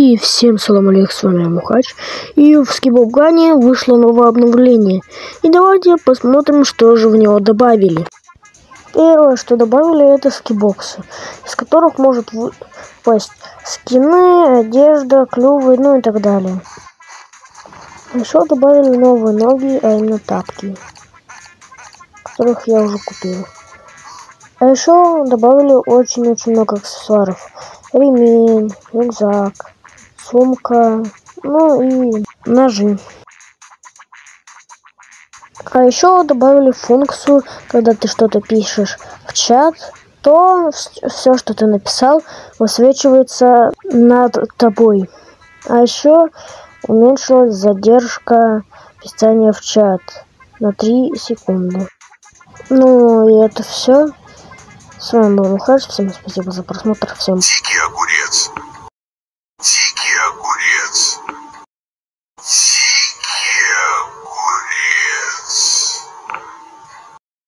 И всем салам алейкум, с вами Мухач. И в Скибобгане вышло новое обновление. И давайте посмотрим, что же в него добавили. Первое, что добавили, это скибоксы, из которых может выпасть скины, одежда, клювы, ну и так далее. Еще добавили новые ноги, а именно тапки, которых я уже купил. А еще добавили очень много аксессуаров. Ремень, рюкзак, сумка, ну и ножи. А еще добавили функцию, когда ты что-то пишешь в чат, то все, что ты написал, высвечивается над тобой. А еще уменьшилась задержка писания в чат на 3 секунды. Ну и это все. С вами был Мухач. Всем спасибо за просмотр. Всем. Дикий огурец.